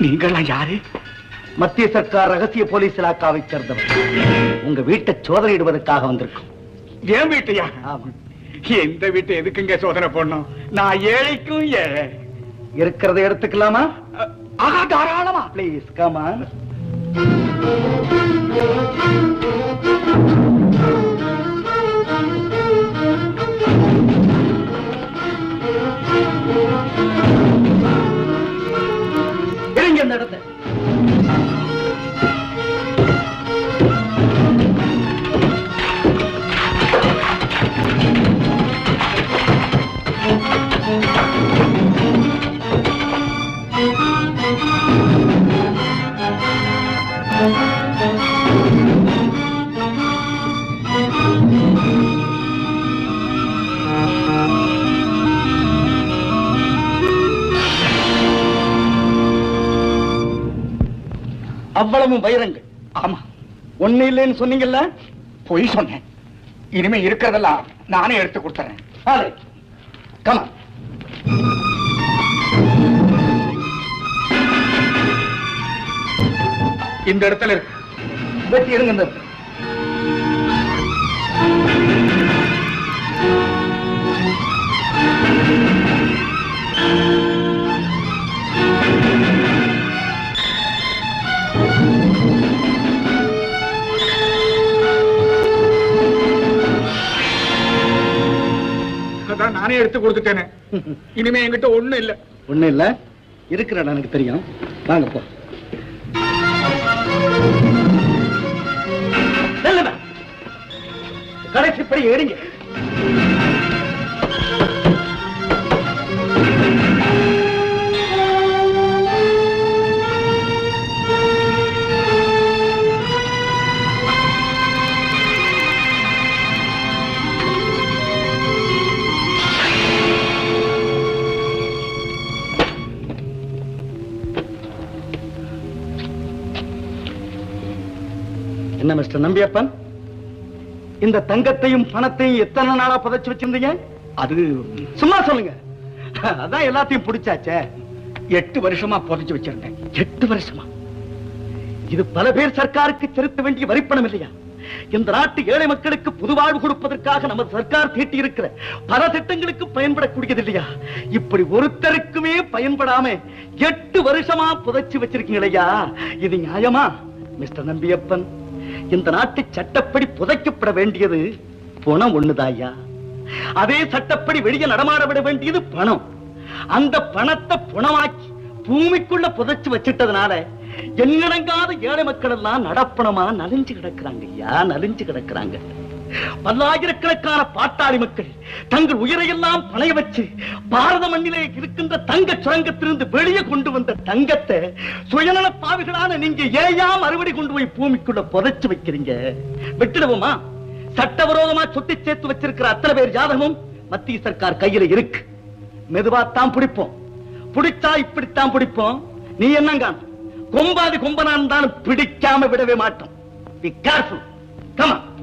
நீங்களாம் யாரு? மத்திய சர்க்கார் ரகசிய போலீஸ் இலாக்காவை சேர்ந்தவர். உங்க வீட்டை சோதனையிடுவதற்காக வந்திருக்கும். ஏன் வீட்டையா? எந்த வீட்டை எதுக்குங்க சோதனை போடணும்? நான் ஏழைக்கும் ஏழை. இருக்கிறத எடுத்துக்கலாமா? தாராளமா. Please come on. இறங்க இந்த இடத்தை. அவ்வளவும் வைரங்கள். ஆமா, ஒண்ணு இல்லைன்னு சொன்னீங்கல்ல? பொய் சொன்னேன். இனிமே இருக்கிறதெல்லாம் நானே எடுத்து கொடுத்துறேன். கமா. இந்த இடத்துல இருக்கு. வெட்டி எடுங்க. இந்த அதான் நானே எடுத்து கொடுத்துட்டேனே. இனிமே என்கிட்ட ஒண்ணு இல்ல. ஒண்ணு இல்ல இருக்கிற எனக்கு தெரியும். வாங்க போ. கடைசிப்படி எடுங்க. என்ன மிஸ்டர் நம்பியப்பன், இந்த தங்கத்தையும் பணத்தையும் எத்தனை நாளா புதைச்சு வச்சிருந்தீங்க? அது சும்மா சொல்லுங்க. அதான் எல்லாத்தையும் பிடிச்சாச்சே. 8 வருஷமா புதைச்சு வச்சிருந்தேன். 8 வருஷமா? இது பல பேர் சர்க்காருக்கு செலுத்த வேண்டிய வரிப்பணம் இல்லையா? இந்த நாட்டு ஏழை மக்களுக்கு புதுவாழ்வு கொடுப்பதற்காக நமது சர்க்கார் தீட்டி இருக்கிற பல திட்டங்களுக்கு பயன்படக்கூடியது இல்லையா? இப்படி ஒருத்தருக்குமே பயன்படாம 8 வருஷமா புதைச்சு வச்சிருக்கீங்களையா? இது நியாயமா? மிஸ்டர் நம்பியப்பன், இந்த நாட்டு சட்டப்படி புதைக்கப்பட வேண்டியது பணம் ஒண்ணுதாயா. அதே சட்டப்படி வெளியே நடமாட விட வேண்டியது பணம். அந்த பணத்தை பணமாக்கி பூமிக்குள்ள புதைச்சு வச்சிட்டதுனால எண்ணடங்காத ஏழை மக்கள் எல்லாம் நடப்பணமா நலிஞ்சு கிடக்குறாங்க ஐயா, நலிஞ்சு கிடக்குறாங்க. பல்லாயிரக்கணக்கான பாட்டாளி மக்கள் தங்கள் உயிரையெல்லாம் பணைய வச்சு பாரத மண்ணிலே இருக்கின்ற தங்க சுரங்கத்திலிருந்து வெளியே கொண்டு வந்த தங்கத்தை சுயநல பாவிகளான நீங்க ஏயா மறுபடி கொண்டு போய் பூமிக்குள்ள புதைச்சு வைக்கிறீங்க? விட்டுடுவோமா? சட்டவிரோதமா சொத்து சேர்த்து வச்சிருக்கிற அத்தனை பேர் ஜாதகமும் மத்திய சர்க்கார் கையில இருக்கு. மெதுவாத்தான் பிடிப்போம். பிடிச்சா இப்படித்தான் பிடிப்போம். நீ என்னங்க கொம்பாதி கொம்பனா இருந்தாலும் பிடிக்காம விடவே மாட்டோம். Be careful. Come on.